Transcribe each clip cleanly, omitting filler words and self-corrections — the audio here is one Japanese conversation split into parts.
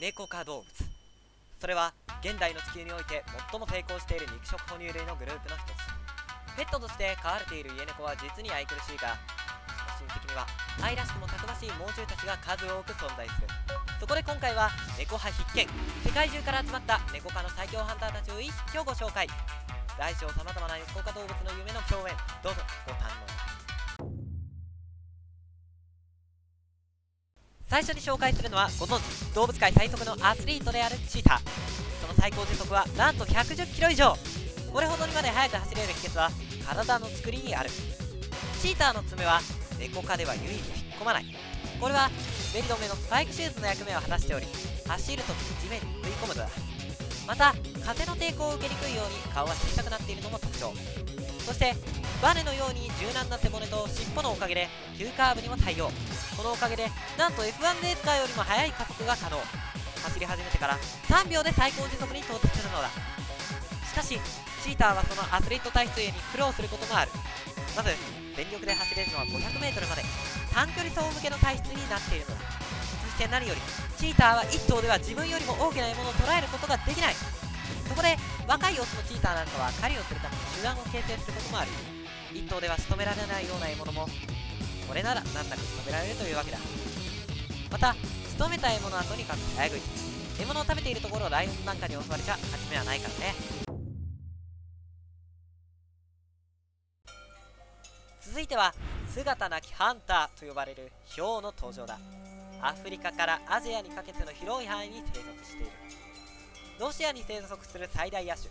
猫科動物。それは現代の地球において最も成功している肉食哺乳類のグループの一つ。ペットとして飼われている家猫は実に愛くるしいが、その親戚には愛らしくもたくましい猛獣たちが数多く存在する。そこで今回は猫派必見、世界中から集まった猫科の最強ハンターたちを一挙ご紹介。大小さまざまな猫科動物の夢の共演、どうぞご堪能。最初に紹介するのはご存知、動物界最速のアスリートであるチーター。その最高時速はなんと110キロ以上。これほどにまで速く走れる秘訣は体の作りにある。チーターの爪は猫科では唯一引っ込まない。これは滑り止めのスパイクシューズの役目を果たしており、走るときに地面に食い込むのだ。また風の抵抗を受けにくいように顔が小さくなっているのも特徴。そしてバネのように柔軟な背骨と尻尾のおかげで急カーブにも対応。このおかげでなんと F1 レースカーよりも速い加速が可能。走り始めてから3秒で最高時速に到達するのだ。しかしチーターはそのアスリート体質ゆえに苦労することもある。まず全力で走れるのは 500m まで、短距離走向けの体質になっているのだ。そして何よりチーターは1頭では自分よりも大きな獲物を捕らえることができない。そこで若いオスのチーターなんかは狩りをするために集団を形成することもある。1頭では仕留められないような獲物もこれなら難なく仕留められるというわけだ。また仕留めた獲物はとにかく早食い。獲物を食べているところをライオンなんかに襲われちゃ勝ち目はないからね。続いては姿なきハンターと呼ばれるヒョウの登場だ。アフリカからアジアにかけての広い範囲に生息している。ロシアに生息する最大野種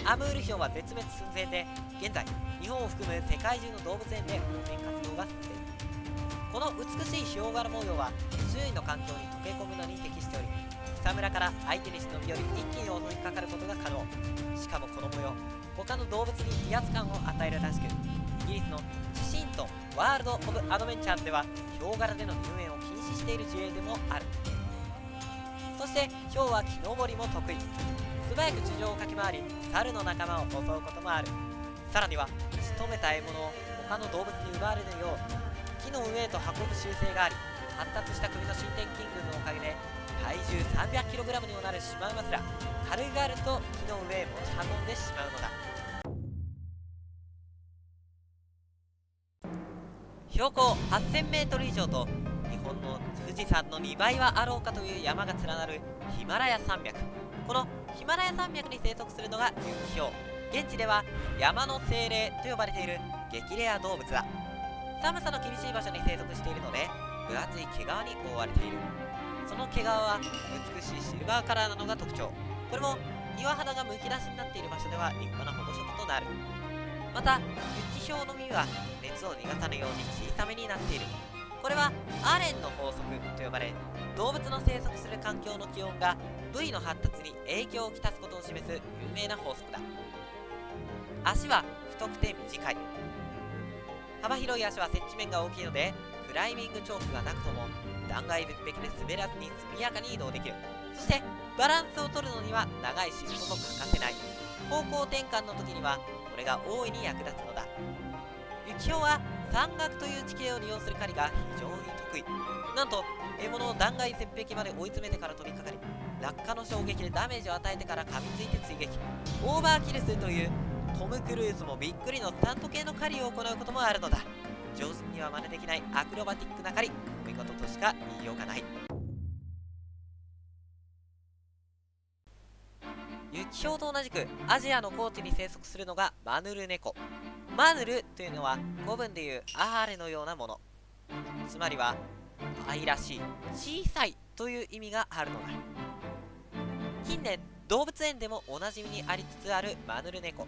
アムールヒョウは絶滅寸前で、現在日本を含む世界中の動物園で保全活動が進んでいる。この美しいヒョウ柄模様は周囲の環境に溶け込むのに適しており、草むらから相手に忍び寄り一気に襲いかかることが可能。しかもこの模様、他の動物に威圧感を与えるらしく、イギリスのチシントンワールド・オブ・アドベンチャーズではヒョウ柄での入園を禁止している事例でもある。そしてヒョウは木登りも得意。素早く地上を駆け回り猿の仲間を襲うこともある。さらには仕留めた獲物を他の動物に奪われるよう木の上へと運ぶ習性があり、発達した首の伸展筋群のおかげで体重 300kg にもなるシマウマすら軽々と木の上へ持ち運んでしまうのだ。標高 8000m 以上と日本の富士山の2倍はあろうかという山が連なるヒマラヤ山脈。このヒマラヤ山脈に生息するのがユキヒョウ。現地では山の精霊と呼ばれている激レア動物だ。寒さの厳しい場所に生息しているので分厚い毛皮に覆われている。その毛皮は美しいシルバーカラーなのが特徴。これも岩肌がむき出しになっている場所では立派な保護色となる。またユキヒョウの耳は熱を逃がさぬように小さめになっている。これはアレンの法則と呼ばれ、動物の生息する環境の気温が部位の発達に影響をきたすことを示す有名な法則だ。足は太くて短い。幅広い足は接地面が大きいのでクライミングチョークがなくとも断崖絶壁で滑らずに速やかに移動できる。そしてバランスを取るのには長い尻尾も欠かせない。方向転換の時にはこれが大いに役立つのだ。ユキヒョウは山岳という地形を利用する狩りが非常に得意。なんと獲物を断崖絶壁まで追い詰めてから飛びかかり、落下の衝撃でダメージを与えてから噛みついて追撃。オーバーキル数というトム・クルーズもびっくりのスタント系の狩りを行うこともあるのだ。上手には真似できないアクロバティックな狩り、お見事としか言いようがない。ユキヒョウと同じくアジアの高地に生息するのがマヌルネコ。マヌルというのは古文でいうアーレのようなもの、つまりは愛らしい、小さいという意味があるのだ。近年動物園でもおなじみにありつつあるマヌルネコ。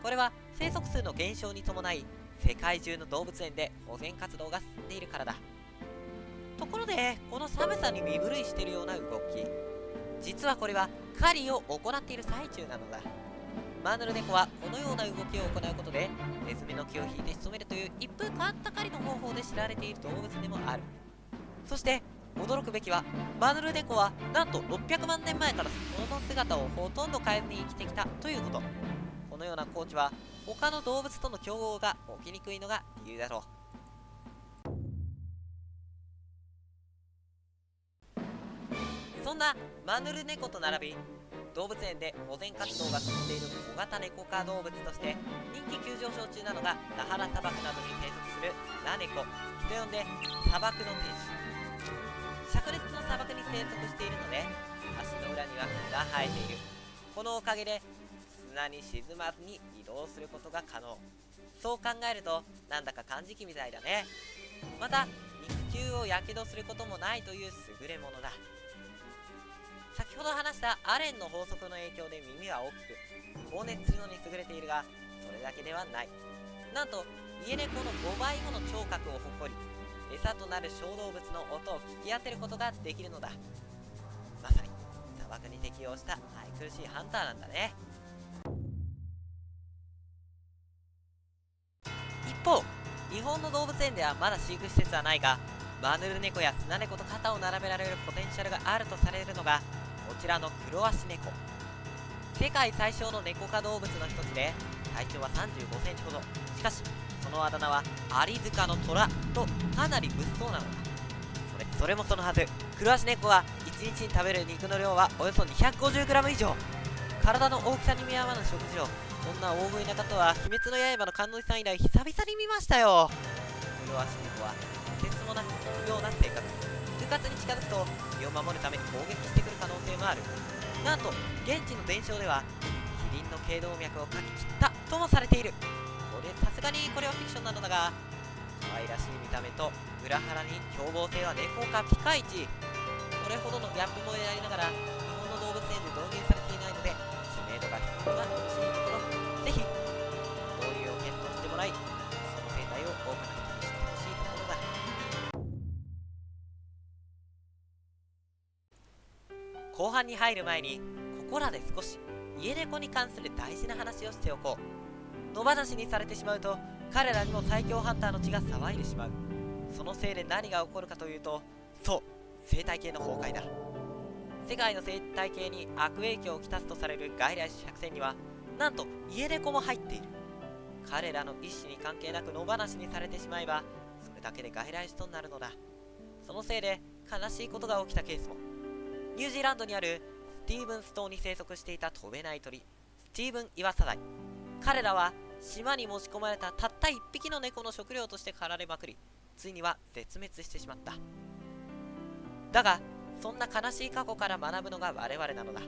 これは生息数の減少に伴い世界中の動物園で保全活動が進んでいるからだ。ところでこの寒さに身震いしているような動き、実はこれは狩りを行っている最中なのだ。マヌルネコはこのような動きを行うことでネズミの気を引いて仕留めるという一風変わった狩りの方法で知られている動物でもある。そして驚くべきはマヌルネコはなんと600万年前からその姿をほとんど変えずに生きてきたということ。このような高地は他の動物との競合が起きにくいのが理由だろう。そんなマヌルネコと並び動物園で保全活動が進んでいる小型ネコ科動物として人気急上昇中なのがサハラ砂漠などに生息するスナネコと呼んで砂漠の天使。灼熱の砂漠に生息しているので足の裏には毛が生えている。このおかげで砂に沈まずに移動することが可能。そう考えるとなんだか漢字記みたいだね。また肉球をやけどすることもないという優れものだ。先ほど話したアレンの法則の影響で耳は大きく放熱するのに優れているが、それだけではない。なんと家猫の5倍もの聴覚を誇り、餌となる小動物の音を聞き当てることができるのだ。まさに砂漠に適応した愛くるしいハンターなんだね。一方、日本の動物園ではまだ飼育施設はないが、マヌルネコやスナネコと肩を並べられるポテンシャルがあるとされるのがこちらのクロアシネコ。世界最小のネコ科動物の一つで体長は35センチほど。しかしそのあだ名はアリ塚の虎とかなり物騒なのだ。それもそのはず、クロアシネコは1日に食べる肉の量はおよそ 250g 以上。体の大きさに見合わぬ食事量、こんな大食いな方は鬼滅の刃の観音さん以来久々に見ましたよ。クロアシネコはとてつもなく不良な性格。うかつに近づくと身を守るために攻撃してくる可能性もある。なんと現地の伝承ではキリンの頸動脈をかき切ったともされている。さすがにこれはフィクションなのだが、可愛らしい見た目と裏腹に凶暴性は猫科ピカイチ。これほどのギャップもやりながら日本の動物園で導入されていないので知名度が低いのが欲しいところ。ぜひ導入を検討してもらい、その生態を多くの人に知ってほしいところだ。後半に入る前にここらで少し家猫に関する大事な話をしておこう。野放しにされてしまうと彼らにも最強ハンターの血が騒いでしまう。そのせいで何が起こるかというと、そう、生態系の崩壊だ。世界の生態系に悪影響をきたすとされる外来種100選にはなんと家猫も入っている。彼らの意思に関係なく野放しにされてしまえばそれだけで外来種となるのだ。そのせいで悲しいことが起きたケースも。ニュージーランドにあるスティーブンス島に生息していた飛べない鳥、スティーブンイワサダイ。彼らは島に持ち込まれたたった1匹の猫の食料として狩られまくり、ついには絶滅してしまった。だがそんな悲しい過去から学ぶのが我々なのだ。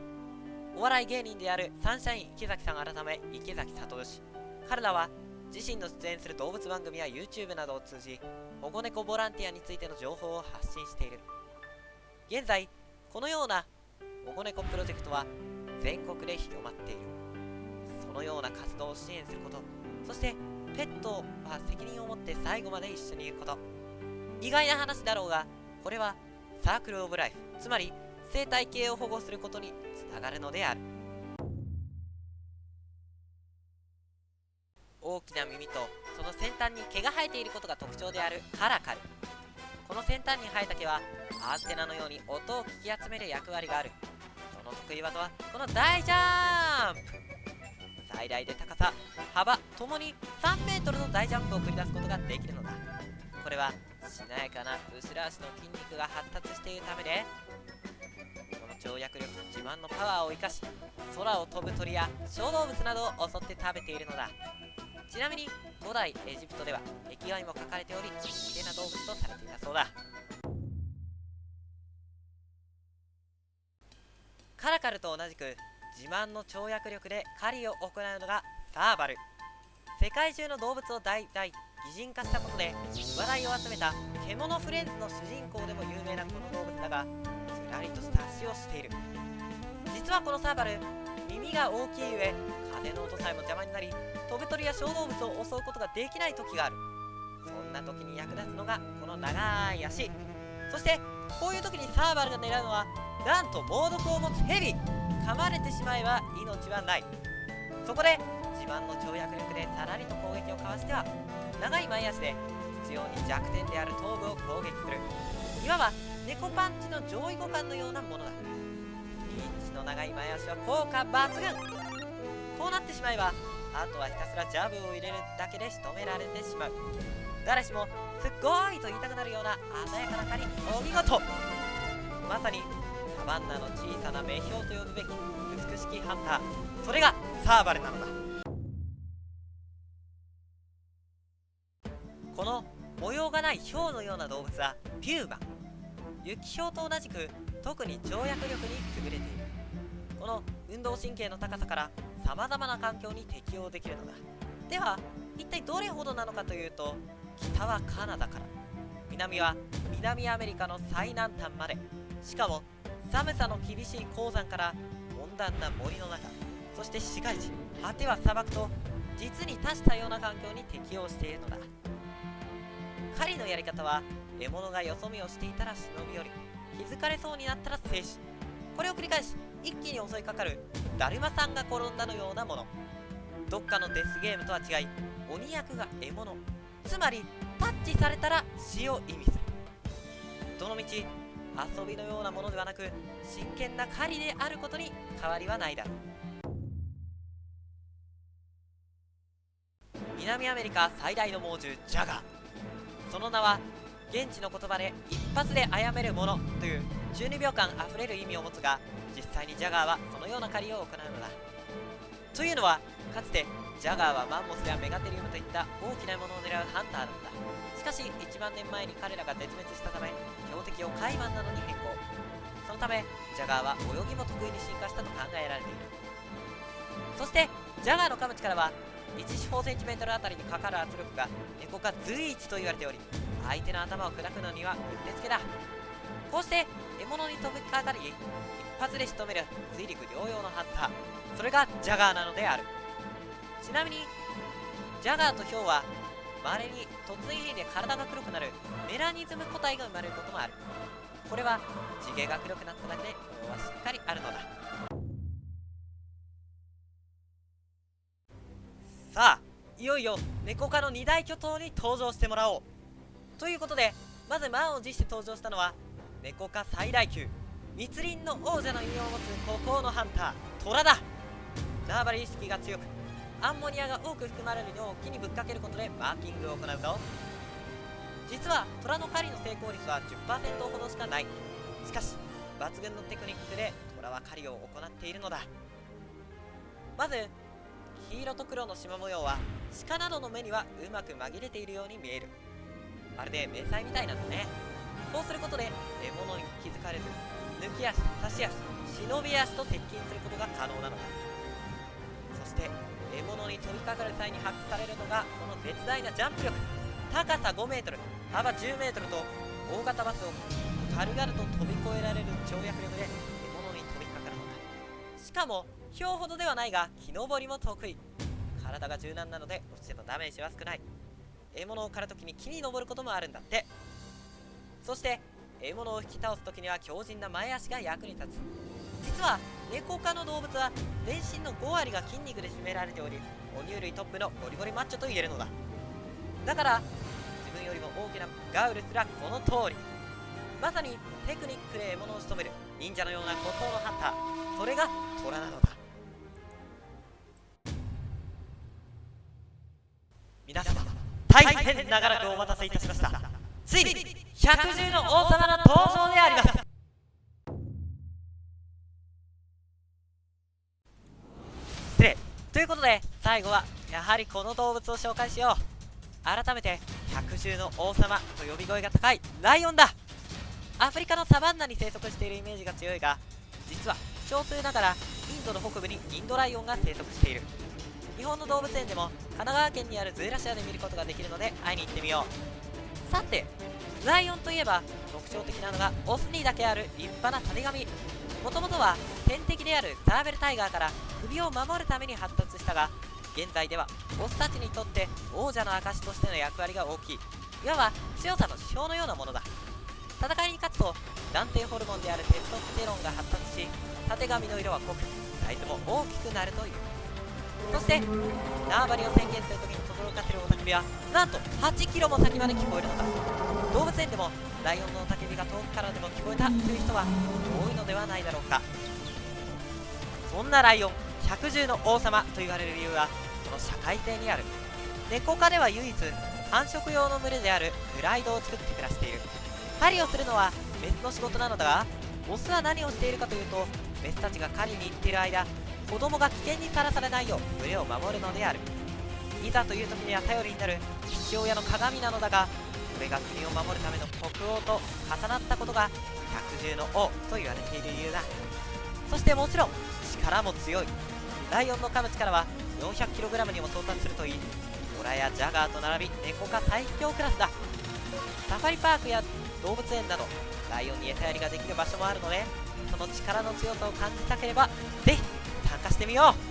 お笑い芸人であるサンシャイン池崎さん改め池崎聡氏。彼らは自身の出演する動物番組や YouTube などを通じ保護猫ボランティアについての情報を発信している。現在このような保護猫プロジェクトは全国で広まっている。そのような活動を支援すること、そしてペットは責任を持って最後まで一緒にいること。意外な話だろうが、これはサークルオブライフ、つまり生態系を保護することにつながるのである。大きな耳とその先端に毛が生えていることが特徴であるカラカル。この先端に生えた毛はアンテナのように音を聞き集める役割がある。その得意技はこの大ジャンプ。最大で高さ、幅ともに3メートルの大ジャンプを繰り出すことができるのだ。これはしなやかな後ろ足の筋肉が発達しているためで、この跳躍力自慢のパワーを生かし空を飛ぶ鳥や小動物などを襲って食べているのだ。ちなみに古代エジプトでは壁画にも描かれており神聖な動物とされていたそうだ。カラカルと同じく自慢の跳躍力で狩りを行うのがサーバル。世界中の動物を大々擬人化したことで話題を集めた獣フレンズの主人公でも有名なこの動物だが、ずらりとした足をしている。実はこのサーバル、耳が大きい上風の音さえも邪魔になり飛ぶ鳥や小動物を襲うことができない時がある。そんな時に役立つのがこの長い足。そしてこういう時にサーバルが狙うのはなんと猛毒を持つヘビ。噛まれてしまえば命はない。そこで自慢の跳躍力でさらりと攻撃をかわしては長い前足で必要に弱点である頭部を攻撃する。いわば猫パンチの上位互換のようなものだ。リーチの長い前足は効果抜群。こうなってしまえばあとはひたすらジャブを入れるだけで仕留められてしまう。誰しもすっごいと言いたくなるような鮮やかな狩り、お見事。まさに砂バンナの小さな名標と呼ぶべき美しきハンター、それがサーバルなのだ。この模様がないヒョウのような動物はピューマ。雪ヒョウと同じく特に跳躍力に優れている。この運動神経の高さからさまざまな環境に適応できるのだ。では一体どれほどなのかというと、北はカナダから南は南アメリカの最南端まで、しかも寒さの厳しい高山から温暖な森の中、そして市街地、果ては砂漠と実に多種多様な環境に適応しているのだ。狩りのやり方は、獲物がよそ見をしていたら忍び寄り、気づかれそうになったら静止、これを繰り返し一気に襲いかかるだるまさんが転んだのようなもの。どっかのデスゲームとは違い、鬼役が獲物、つまりタッチされたら死を意味する。どのみち遊びのようなものではなく、真剣な狩りであることに変わりはないだろう。南アメリカ最大の猛獣ジャガー、その名は現地の言葉で一発で殺めるものという12秒間あふれる意味を持つが、実際にジャガーはそのような狩りを行うのだ。というのは、かつてジャガーはマンモスやメガテリウムといった大きなものを狙うハンターだった。しかし1万年前に彼らが絶滅したため、標的をカイマンなどに変更。そのためジャガーは泳ぎも得意に進化したと考えられている。そしてジャガーの噛む力は1四方センチメートルあたりにかかる圧力がネコ科随一と言われており、相手の頭を砕くのにはうってつけだ。こうして獲物に飛びかかり一発で仕留める水陸両用のハンター、それがジャガーなのである。ちなみにジャガーとヒョウは稀に突然変異で体が黒くなるメラニズム個体が生まれることもある。これは地毛が黒くなっただけで色はしっかりあるのだ。さあ、いよいよネコ科の二大巨頭に登場してもらおう。ということで、まず満を持して登場したのはネコ科最大級、密林の王者の異名を持つ孤高のハンター、トラだ。縄張り意識が強く、アンモニアが多く含まれるのを木にぶっかけることでマーキングを行うと、実はトラの狩りの成功率は 10% ほどしかない。しかし抜群のテクニックでトラは狩りを行っているのだ。まず黄色と黒の縞模様は鹿などの目にはうまく紛れているように見える。まるで迷彩みたいなんだね。こうすることで獲物に気づかれず、抜き足、差し足、忍び足と接近することが可能なのだ。そして獲物に飛びかかる際に発揮されるのがこの絶大なジャンプ力。高さ5メートル、幅10メートルと大型バスを軽々と飛び越えられる跳躍力で獲物に飛びかかるのだ。しかもヒョウほどではないが木登りも得意。体が柔軟なので落ちてもダメージは少ない。獲物を狩るときに木に登ることもあるんだって。そして獲物を引き倒すときには強靭な前足が役に立つ。実はネコ科の動物は全身の5割が筋肉で占められており、哺乳類トップのゴリゴリマッチョと言えるのだ。だから自分よりも大きなガウルすらこの通り。まさにテクニックで獲物を仕留める忍者のような孤高のハンター、それがトラなのだ。皆様、大変長らくお待たせいたしました。ついに百獣の王様の登場であります。失礼。ということで最後はやはりこの動物を紹介しよう。改めて百獣の王様と呼び声が高いライオンだ。アフリカのサバンナに生息しているイメージが強いが、実は少数ながらインドの北部にインドライオンが生息している。日本の動物園でも神奈川県にあるズーラシアで見ることができるので会いに行ってみよう。さて、ライオンといえば特徴的なのがオスにだけある立派なたてがみ。もともとは天敵であるサーベルタイガーから首を守るために発達したが、現在ではオスたちにとって王者の証としての役割が大きい、いわば強さの指標のようなものだ。戦いに勝つと男性ホルモンであるテストステロンが発達し、たてがみの色は濃くサイズも大きくなるという。そして縄張りを宣言するときに轟かせる雄たけびはなんと8キロも先まで聞こえるのだ。動物園でもライオンの雄たけびが遠くからでも聞こえたという人は多いのではないだろうか。そんなライオン、百獣の王様と言われる理由はその社会性にある。ネコ科では唯一繁殖用の群れであるプライドを作って暮らしている。狩りをするのはメスの仕事なのだが、オスは何をしているかというと、メスたちが狩りに行っている間、子供が危険にさらされないよう群れを守るのである。いざという時には頼りになる父親の鏡なのだが、これが国を守るための国王と重なったことが百獣の王と言われている理由だ。そしてもちろん力も強い。ライオンの噛む力は 400kg にも到達するといい、トラやジャガーと並びネコ科最強クラスだ。サファリパークや動物園などライオンに餌やりができる場所もあるので、その力の強さを感じたければぜひ参加してみよう。